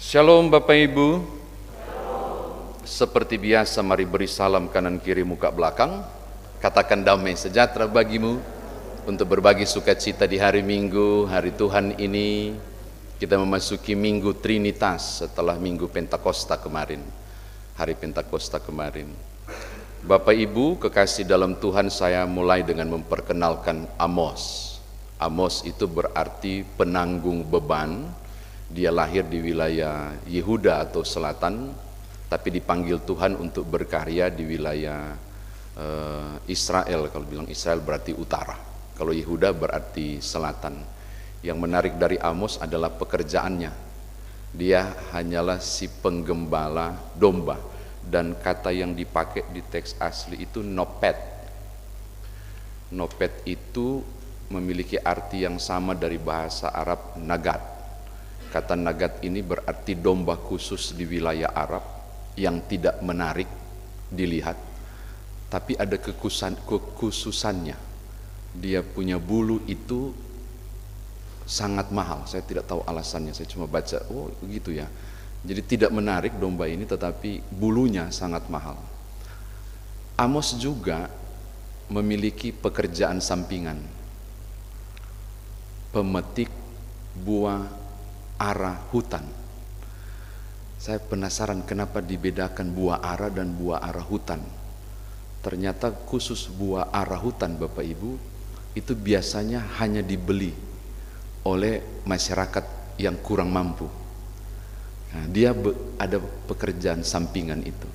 Shalom Bapak Ibu. Seperti biasa mari beri salam kanan kiri muka belakang. Katakan damai sejahtera bagimu. Untuk berbagi sukacita di hari Minggu, hari Tuhan ini. Kita memasuki Minggu Trinitas setelah Minggu Pentakosta kemarin. Hari Pentakosta kemarin. Bapak Ibu kekasih dalam Tuhan, saya mulai dengan memperkenalkan Amos. Amos itu berarti penanggung beban. Dia lahir di wilayah Yehuda atau selatan, tapi dipanggil Tuhan untuk berkarya di wilayah Israel. Kalau bilang Israel berarti utara, kalau Yehuda berarti selatan. Yang menarik dari Amos adalah pekerjaannya. Dia hanyalah si penggembala domba, dan kata yang dipakai di teks asli itu nopet. Nopet itu memiliki arti yang sama dari bahasa Arab nagat. Kata nagat ini berarti domba khusus di wilayah Arab yang tidak menarik dilihat, tapi ada kekhususannya. Dia punya bulu itu sangat mahal. Saya tidak tahu alasannya, saya cuma baca, oh begitu ya. Jadi tidak menarik domba ini, tetapi bulunya sangat mahal. Amos juga memiliki pekerjaan sampingan, pemetik buah ara hutan. Saya penasaran kenapa dibedakan buah ara dan buah ara hutan. Ternyata khusus buah ara hutan Bapak Ibu itu biasanya hanya dibeli oleh masyarakat yang kurang mampu. Nah, dia ada pekerjaan sampingan itu.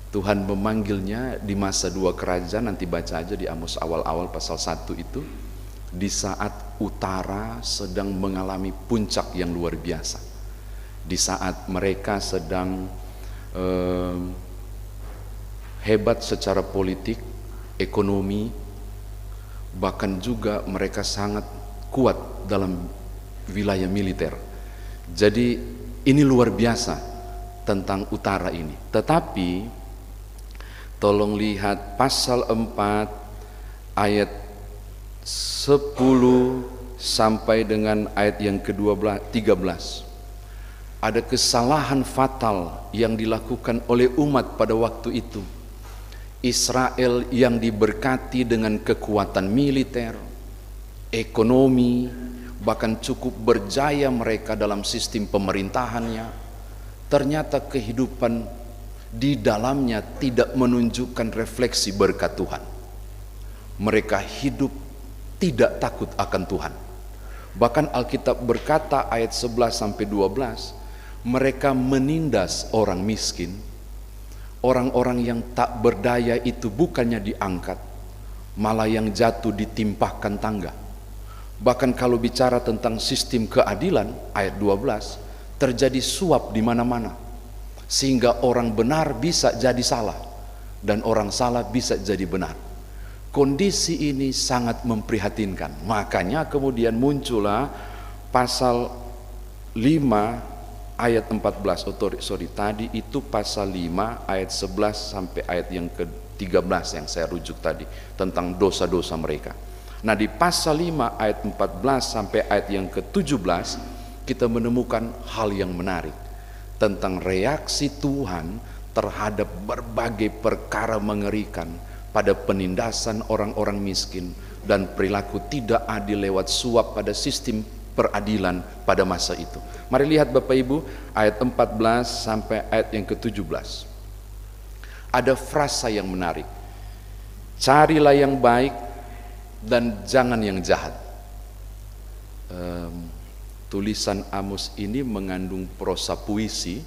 Tuhan memanggilnya di masa 2 kerajaan, nanti baca aja di Amos awal-awal pasal 1 itu. Di saat utara sedang mengalami puncak yang luar biasa, di saat mereka sedang hebat secara politik, ekonomi, bahkan juga mereka sangat kuat dalam wilayah militer. Jadi ini luar biasa tentang utara ini. Tetapi tolong lihat pasal 4 ayat 10 sampai dengan ayat yang ke-13. Ada kesalahan fatal yang dilakukan oleh umat pada waktu itu. Israel yang diberkati dengan kekuatan militer, ekonomi, bahkan cukup berjaya mereka dalam sistem pemerintahannya. Ternyata kehidupan di dalamnya tidak menunjukkan refleksi berkat Tuhan. Mereka hidup tidak takut akan Tuhan. Bahkan Alkitab berkata ayat 11 sampai 12, mereka menindas orang miskin. Orang-orang yang tak berdaya itu bukannya diangkat, malah yang jatuh ditimpahkan tangga. Bahkan kalau bicara tentang sistem keadilan ayat 12, terjadi suap di mana-mana, sehingga orang benar bisa jadi salah dan orang salah bisa jadi benar. Kondisi ini sangat memprihatinkan. Makanya kemudian muncullah pasal 5 ayat 14. Tadi itu pasal 5 ayat 11 sampai ayat yang ke-13 yang saya rujuk tadi, tentang dosa-dosa mereka. Nah, di pasal 5 ayat 14 sampai ayat yang ke-17 kita menemukan hal yang menarik tentang reaksi Tuhan terhadap berbagai perkara mengerikan pada penindasan orang-orang miskin dan perilaku tidak adil lewat suap pada sistem peradilan pada masa itu. Mari lihat Bapak Ibu ayat 14 sampai ayat yang ke-17. Ada frasa yang menarik. Carilah yang baik dan jangan yang jahat. Tulisan Amos ini mengandung prosa puisi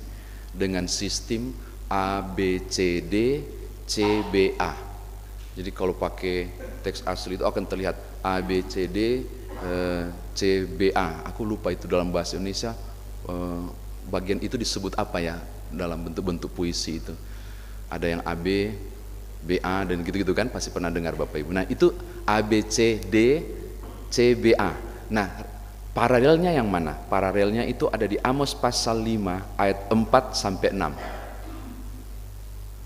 dengan sistem A, B, C, D, C, B, A. Jadi kalau pakai teks asli itu akan terlihat A, B, C, D, C, B, A. Aku lupa itu dalam bahasa Indonesia bagian itu disebut apa ya dalam bentuk-bentuk puisi itu. Ada yang A, B, B, A dan gitu-gitu kan, pasti pernah dengar Bapak Ibu. Nah itu A, B, C, D, C, B, A. Nah paralelnya yang mana? Paralelnya itu ada di Amos pasal 5 ayat 4 sampai 6.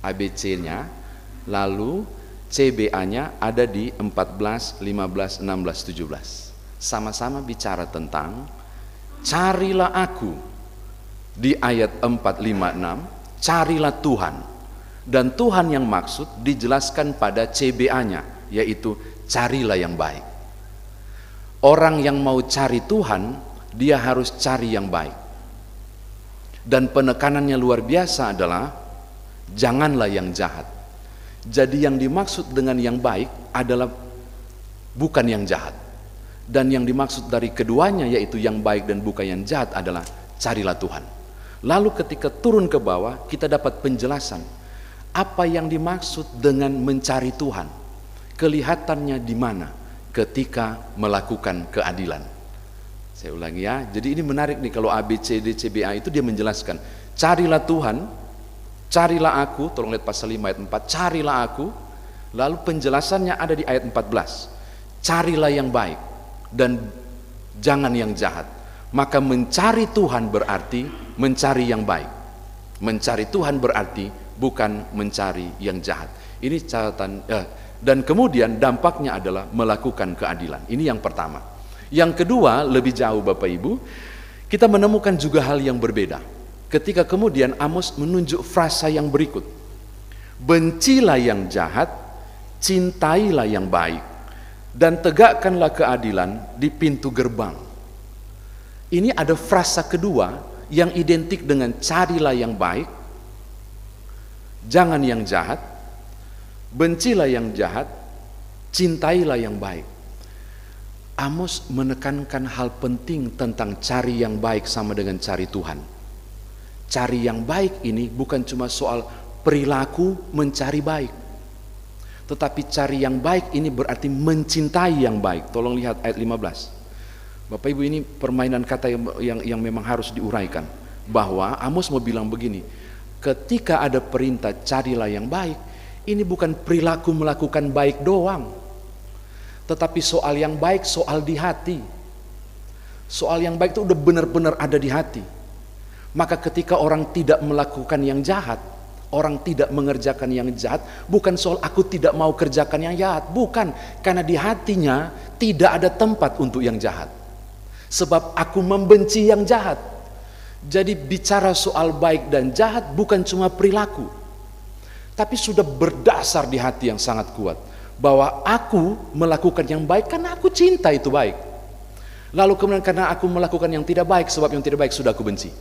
ABC-nya, lalu CBA-nya ada di 14, 15, 16, 17. Sama-sama bicara tentang carilah aku di ayat 4, 5, 6, carilah Tuhan. Dan Tuhan yang maksud dijelaskan pada CBA-nya, yaitu carilah yang baik. Orang yang mau cari Tuhan, dia harus cari yang baik. Dan penekanannya luar biasa adalah janganlah yang jahat. Jadi yang dimaksud dengan yang baik adalah bukan yang jahat. Dan yang dimaksud dari keduanya, yaitu yang baik dan bukan yang jahat, adalah carilah Tuhan. Lalu ketika turun ke bawah, kita dapat penjelasan apa yang dimaksud dengan mencari Tuhan. Kelihatannya di mana? Ketika melakukan keadilan. Saya ulangi ya, jadi ini menarik nih, kalau ABCDCBA itu dia menjelaskan, carilah Tuhan, carilah aku, tolong lihat pasal 5 ayat 4, carilah aku. Lalu penjelasannya ada di ayat 14, carilah yang baik dan jangan yang jahat. Maka mencari Tuhan berarti mencari yang baik. Mencari Tuhan berarti bukan mencari yang jahat. Ini catatan, dan kemudian dampaknya adalah melakukan keadilan. Ini yang pertama. Yang kedua, lebih jauh Bapak Ibu, kita menemukan juga hal yang berbeda. Ketika kemudian Amos menunjuk frasa yang berikut, bencilah yang jahat, cintailah yang baik, dan tegakkanlah keadilan di pintu gerbang. Ini ada frasa kedua yang identik dengan carilah yang baik, jangan yang jahat, bencilah yang jahat, cintailah yang baik. Amos menekankan hal penting tentang cari yang baik sama dengan cari Tuhan. Cari yang baik ini bukan cuma soal perilaku mencari baik, tetapi cari yang baik ini berarti mencintai yang baik. Tolong lihat ayat 15. Bapak Ibu, ini permainan kata yang memang harus diuraikan, bahwa Amos mau bilang begini, ketika ada perintah carilah yang baik, ini bukan perilaku melakukan baik doang, tetapi soal yang baik, soal di hati. Soal yang baik itu udah benar-benar ada di hati. Maka ketika orang tidak melakukan yang jahat, orang tidak mengerjakan yang jahat, bukan soal aku tidak mau kerjakan yang jahat, bukan, karena di hatinya tidak ada tempat untuk yang jahat. Sebab aku membenci yang jahat. Jadi bicara soal baik dan jahat bukan cuma perilaku, tapi sudah berdasar di hati yang sangat kuat, bahwa aku melakukan yang baik karena aku cinta itu baik. Lalu kemudian karena aku melakukan yang tidak baik, sebab yang tidak baik sudah aku benci.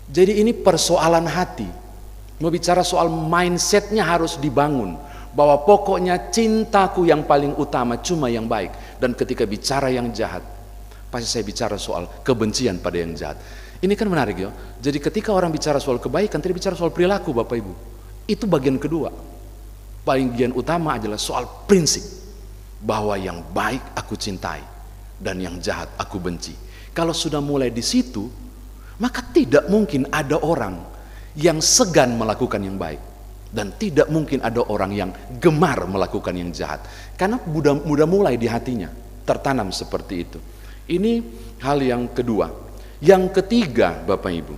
Jadi ini persoalan hati. Mau bicara soal mindsetnya harus dibangun, bahwa pokoknya cintaku yang paling utama cuma yang baik. Dan ketika bicara yang jahat, pasti saya bicara soal kebencian pada yang jahat. Ini kan menarik ya. Jadi ketika orang bicara soal kebaikan, tadi bicara soal perilaku Bapak Ibu. Itu bagian kedua. Bagian utama adalah soal prinsip, bahwa yang baik aku cintai dan yang jahat aku benci. Kalau sudah mulai di situ, maka tidak mungkin ada orang yang segan melakukan yang baik, dan tidak mungkin ada orang yang gemar melakukan yang jahat, karena mudah mulai di hatinya tertanam seperti itu. Ini hal yang kedua. Yang ketiga Bapak Ibu,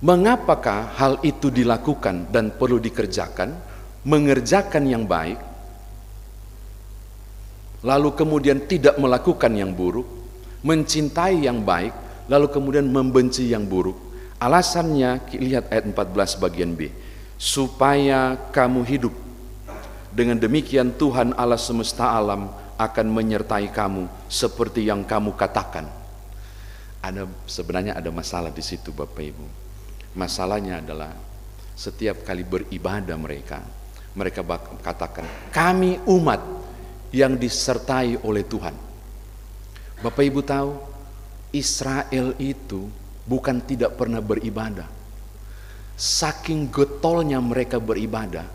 mengapakah hal itu dilakukan dan perlu dikerjakan? Mengerjakan yang baik, lalu kemudian tidak melakukan yang buruk, mencintai yang baik, lalu kemudian membenci yang buruk. Alasannya lihat ayat 14 bagian B, supaya kamu hidup. Dengan demikian Tuhan Allah semesta alam akan menyertai kamu seperti yang kamu katakan. Sebenarnya ada masalah di situ Bapak Ibu. Masalahnya adalah setiap kali beribadah mereka katakan, kami umat yang disertai oleh Tuhan. Bapak Ibu tahu, Israel itu bukan tidak pernah beribadah. Saking getolnya mereka beribadah,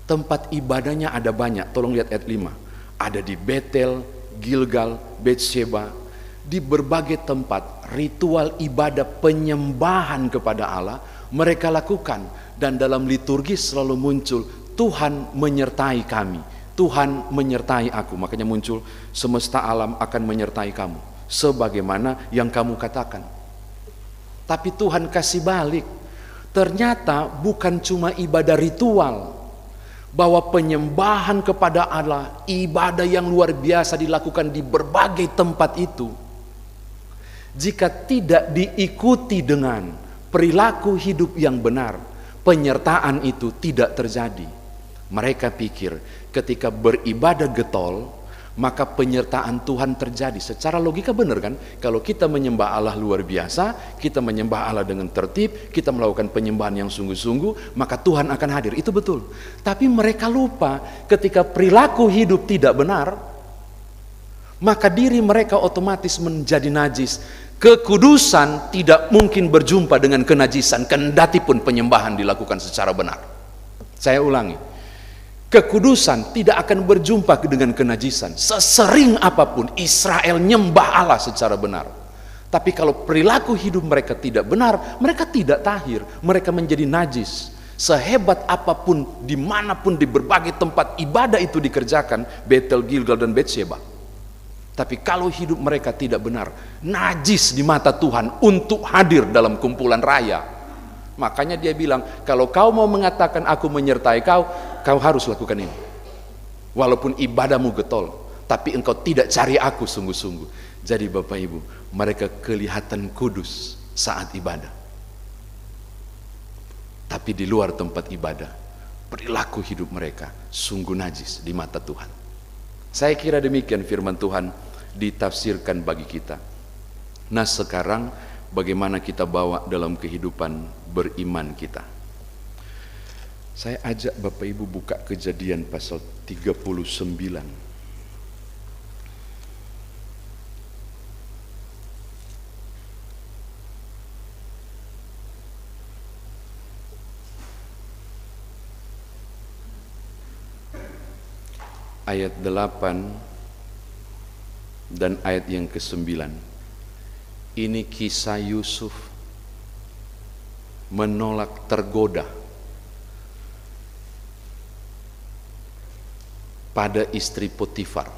tempat ibadahnya ada banyak. Tolong lihat ayat 5. Ada di Betel, Gilgal, Betsheba. Di berbagai tempat ritual ibadah penyembahan kepada Allah mereka lakukan. Dan dalam liturgi selalu muncul, Tuhan menyertai kami, Tuhan menyertai aku. Makanya muncul, semesta alam akan menyertai kamu sebagaimana yang kamu katakan. Tapi Tuhan kasih balik, ternyata bukan cuma ibadah ritual, bahwa penyembahan kepada Allah, ibadah yang luar biasa dilakukan di berbagai tempat itu, jika tidak diikuti dengan perilaku hidup yang benar, penyertaan itu tidak terjadi. Mereka pikir ketika beribadah getol, maka penyertaan Tuhan terjadi. Secara logika benar kan? Kalau kita menyembah Allah luar biasa, kita menyembah Allah dengan tertib, kita melakukan penyembahan yang sungguh-sungguh, maka Tuhan akan hadir. Itu betul. Tapi mereka lupa ketika perilaku hidup tidak benar, maka diri mereka otomatis menjadi najis. Kekudusan tidak mungkin berjumpa dengan kenajisan, kendati pun penyembahan dilakukan secara benar. Saya ulangi. Kekudusan tidak akan berjumpa dengan kenajisan. Sesering apapun Israel nyembah Allah secara benar. Tapi kalau perilaku hidup mereka tidak benar, mereka tidak tahir, mereka menjadi najis. Sehebat apapun, dimanapun di berbagai tempat ibadah itu dikerjakan, Betel, Gilgal, dan Betsheba. Tapi kalau hidup mereka tidak benar, najis di mata Tuhan untuk hadir dalam kumpulan raya. Makanya dia bilang, kalau kau mau mengatakan aku menyertai kau, kau harus lakukan ini. Walaupun ibadahmu getol, tapi engkau tidak cari aku sungguh-sungguh. Jadi Bapak Ibu, mereka kelihatan kudus saat ibadah. Tapi di luar tempat ibadah, perilaku hidup mereka sungguh najis di mata Tuhan. Saya kira demikian firman Tuhan ditafsirkan bagi kita. Nah sekarang bagaimana kita bawa dalam kehidupan beriman kita? Saya ajak Bapak Ibu buka Kejadian pasal 39. Ayat 8 dan ayat yang ke-9. Ini kisah Yusuf menolak tergoda pada istri Potifar.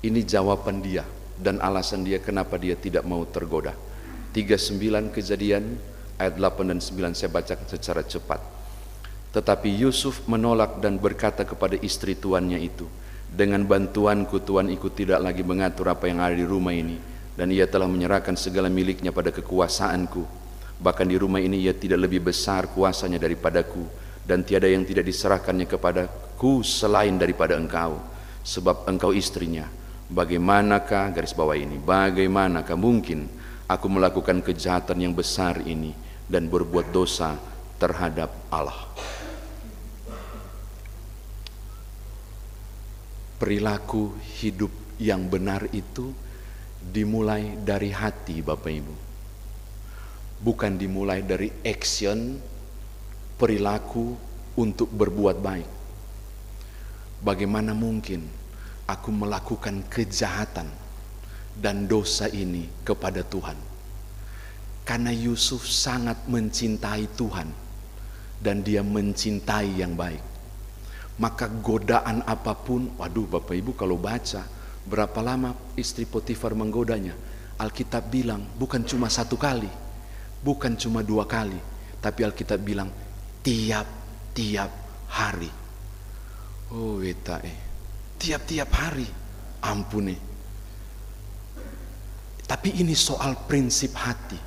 Ini jawaban dia dan alasan dia kenapa dia tidak mau tergoda. 39 Kejadian ayat 8 dan 9 saya bacakan secara cepat. Tetapi Yusuf menolak dan berkata kepada istri tuannya itu, dengan bantuanku tuanku tidak lagi mengatur apa yang ada di rumah ini, dan ia telah menyerahkan segala miliknya pada kekuasaanku. Bahkan di rumah ini ia tidak lebih besar kuasanya daripadaku, dan tiada yang tidak diserahkannya kepadaku selain daripada engkau, sebab engkau istrinya. Bagaimanakah, garis bawah ini, bagaimanakah mungkin aku melakukan kejahatan yang besar ini dan berbuat dosa terhadap Allah? Perilaku hidup yang benar itu dimulai dari hati Bapak Ibu, bukan dimulai dari action perilaku untuk berbuat baik. Bagaimana mungkin aku melakukan kejahatan dan dosa ini kepada Tuhan? Karena Yusuf sangat mencintai Tuhan dan dia mencintai yang baik. Maka godaan apapun, waduh Bapak Ibu kalau baca berapa lama istri Potifar menggodanya, Alkitab bilang bukan cuma satu kali, bukan cuma dua kali, tapi Alkitab bilang tiap-tiap hari. Oh tiap-tiap hari, ampun. Tapi ini soal prinsip hati.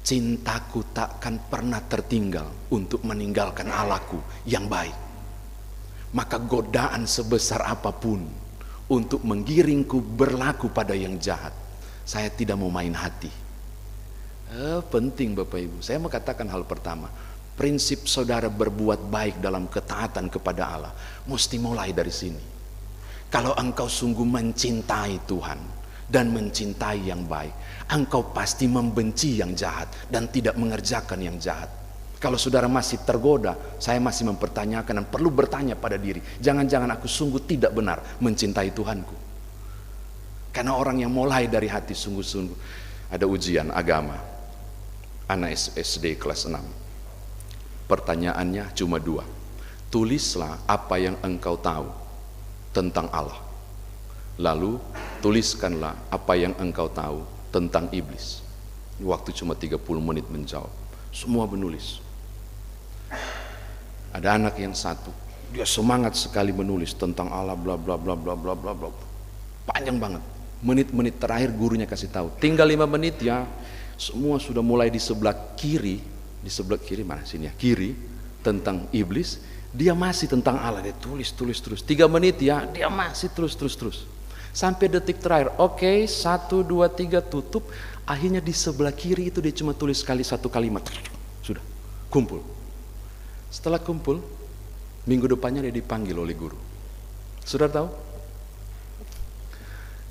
Cintaku takkan pernah tertinggal untuk meninggalkan Allahku yang baik. Maka godaan sebesar apapun untuk menggiringku berlaku pada yang jahat, saya tidak mau main hati. Penting Bapak Ibu. Saya mau katakan hal pertama, prinsip saudara berbuat baik dalam ketaatan kepada Allah mesti mulai dari sini. Kalau engkau sungguh mencintai Tuhan dan mencintai yang baik, engkau pasti membenci yang jahat dan tidak mengerjakan yang jahat. Kalau saudara masih tergoda, saya masih mempertanyakan dan perlu bertanya pada diri, jangan-jangan aku sungguh tidak benar mencintai Tuhanku. Karena orang yang mulai dari hati sungguh-sungguh. Ada ujian agama, anak SD kelas 6. Pertanyaannya cuma 2. Tulislah apa yang engkau tahu tentang Allah. Lalu tuliskanlah apa yang engkau tahu tentang iblis. Waktu cuma 30 menit menjawab. Semua menulis. Ada anak yang satu, dia semangat sekali menulis tentang Allah bla bla bla bla bla bla bla. Panjang banget. Menit-menit terakhir gurunya kasih tahu, tinggal 5 menit ya. semua sudah mulai di sebelah kiri mana sini ya, kiri tentang iblis, dia masih tentang Allah, dia tulis terus 3 menit ya, dia masih terus sampai detik terakhir. Oke, 1, 2, 3 tutup. Akhirnya di sebelah kiri itu dia cuma tulis satu kalimat, sudah kumpul. Setelah kumpul, minggu depannya dia dipanggil oleh guru. Sudah tahu?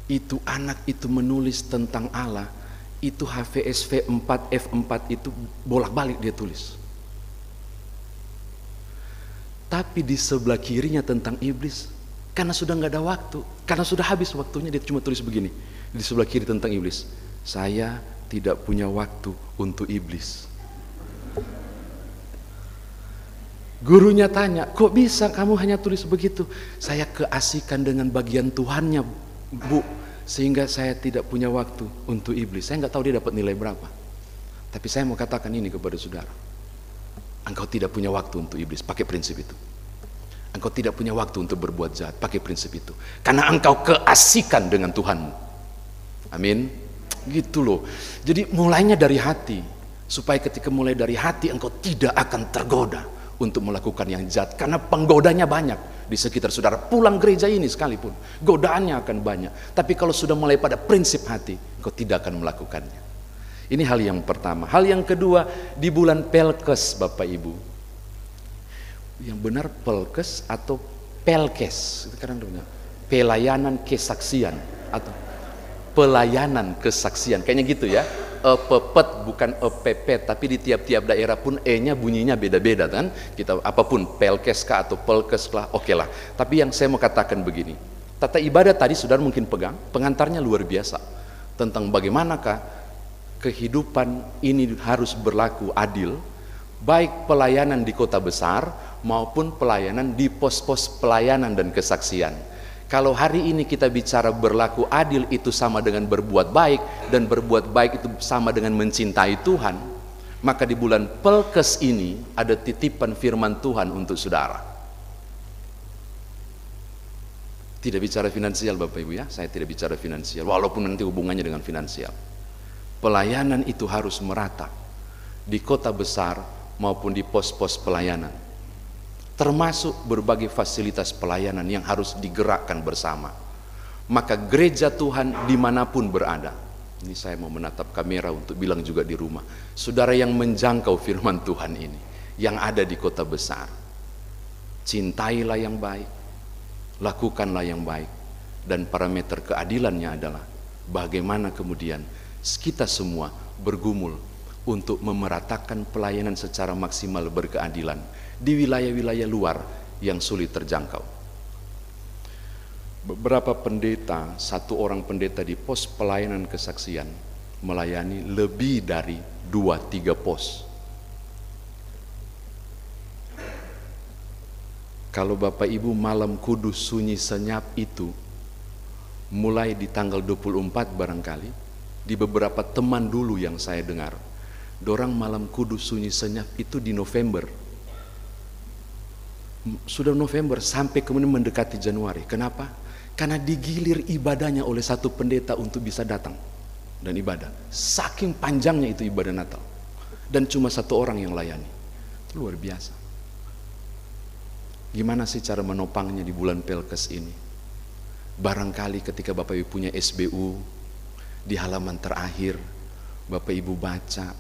Itu anak itu menulis tentang Allah, itu HVSV 4 F4 itu bolak-balik dia tulis. Tapi di sebelah kirinya tentang iblis, karena sudah nggak ada waktu, karena sudah habis waktunya, dia cuma tulis begini di sebelah kiri tentang iblis: saya tidak punya waktu untuk iblis. Gurunya tanya, kok bisa kamu hanya tulis begitu? Saya keasikan dengan bagian Tuhannya, Bu, sehingga saya tidak punya waktu untuk iblis. Saya nggak tahu dia dapat nilai berapa, tapi saya mau katakan ini kepada saudara: engkau tidak punya waktu untuk iblis, pakai prinsip itu. Engkau tidak punya waktu untuk berbuat jahat, pakai prinsip itu, karena engkau keasikan dengan Tuhanmu. Amin. Gitu loh. Jadi mulainya dari hati, supaya ketika mulai dari hati engkau tidak akan tergoda untuk melakukan yang jahat, karena penggodanya banyak di sekitar saudara. Pulang gereja ini sekalipun godaannya akan banyak, tapi kalau sudah mulai pada prinsip hati, engkau tidak akan melakukannya. Ini hal yang pertama. Hal yang kedua, di bulan Pelkes, Bapak Ibu, yang benar Pelkes atau Pelkes, itu kadang namanya pelayanan kesaksian atau pelayanan kesaksian, kayaknya gitu ya. Pepet bukan EPP, tapi di tiap-tiap daerah pun E-nya bunyinya beda-beda kan. Kita apapun, Pelkes kah atau Pelkes lah, oke lah. Tapi yang saya mau katakan begini, tata ibadah tadi saudara mungkin pegang, pengantarnya luar biasa tentang bagaimanakah kehidupan ini harus berlaku adil, baik pelayanan di kota besar maupun pelayanan di pos-pos pelayanan dan kesaksian. Kalau hari ini kita bicara berlaku adil itu sama dengan berbuat baik, dan berbuat baik itu sama dengan mencintai Tuhan, maka di bulan Pelkes ini ada titipan firman Tuhan untuk saudara. Tidak bicara finansial Bapak Ibu ya, saya tidak bicara finansial, walaupun nanti hubungannya dengan finansial. Pelayanan itu harus merata di kota besar maupun di pos-pos pelayanan, termasuk berbagai fasilitas pelayanan yang harus digerakkan bersama. Maka gereja Tuhan dimanapun berada, ini saya mau menatap kamera untuk bilang juga di rumah, saudara yang menjangkau firman Tuhan ini, yang ada di kota besar, cintailah yang baik, lakukanlah yang baik, dan parameter keadilannya adalah bagaimana kemudian kita semua bergumul untuk memeratakan pelayanan secara maksimal berkeadilan di wilayah-wilayah luar yang sulit terjangkau. Beberapa pendeta, 1 orang pendeta di pos pelayanan kesaksian melayani lebih dari 2-3 pos. Kalau Bapak Ibu malam kudus sunyi senyap itu mulai di tanggal 24 barangkali, di beberapa teman dulu yang saya dengar, dorang malam kudus sunyi senyap itu di November. Sudah November sampai kemudian mendekati Januari. Kenapa? Karena digilir ibadahnya oleh satu pendeta untuk bisa datang dan ibadah. Saking panjangnya itu ibadah Natal, dan cuma 1 orang yang layani. Itu luar biasa. Gimana sih cara menopangnya di bulan Pelkes ini? Barangkali ketika Bapak Ibu punya SBU, di halaman terakhir Bapak Ibu baca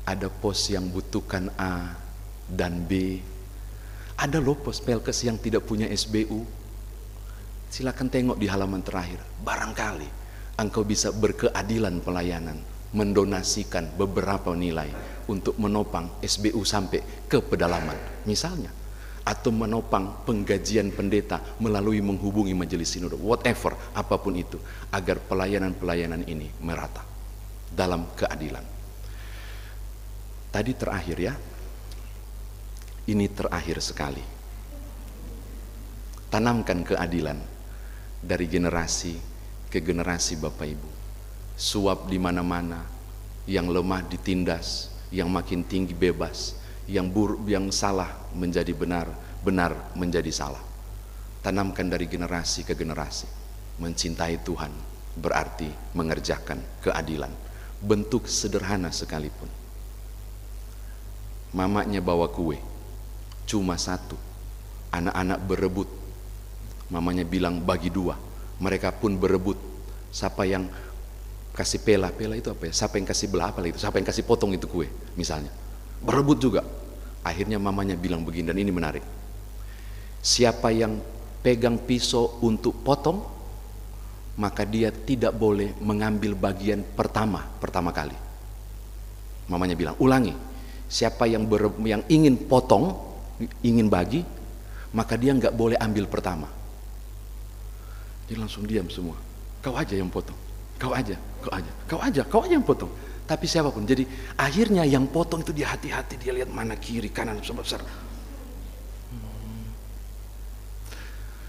ada pos yang butuhkan A dan B. Ada loh pos Pelkes yang tidak punya SBU. Silakan tengok di halaman terakhir. Barangkali engkau bisa berkeadilan pelayanan, mendonasikan beberapa nilai untuk menopang SBU sampai ke pedalaman misalnya, atau menopang penggajian pendeta melalui menghubungi majelis sinode, whatever, apapun itu, agar pelayanan-pelayanan ini merata dalam keadilan. Tadi terakhir ya, ini terakhir sekali. Tanamkan keadilan dari generasi ke generasi Bapak Ibu. Suap di mana-mana, yang lemah ditindas, yang makin tinggi bebas, yang buruk, yang salah menjadi benar, benar menjadi salah. Tanamkan dari generasi ke generasi. Mencintai Tuhan berarti mengerjakan keadilan. bentuk sederhana sekalipun. Mamanya bawa kue, cuma satu. Anak-anak berebut. Mamanya bilang bagi dua. Mereka pun berebut. Siapa yang kasih pela itu apa ya? Siapa yang kasih belah apa itu? Siapa yang kasih potong itu kue, misalnya. Berebut juga. Akhirnya mamanya bilang begini, dan ini menarik. Siapa yang pegang pisau untuk potong, maka dia tidak boleh mengambil bagian pertama kali. Mamanya bilang, ulangi. Siapa yang ingin potong, ingin bagi, maka dia nggak boleh ambil pertama. Dia langsung diam semua. Kau aja yang potong. Kau aja yang potong. Tapi siapapun. Jadi akhirnya yang potong itu dia hati-hati, dia lihat mana kiri kanan besar.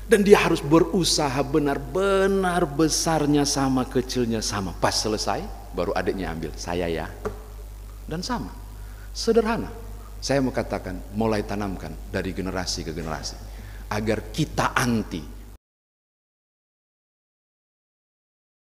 Dan dia harus berusaha benar-benar besarnya sama, kecilnya sama. Pas selesai, baru adiknya ambil. Saya ya. Dan sama. Sederhana. Saya mau katakan, mulai tanamkan dari generasi ke generasi. Agar kita anti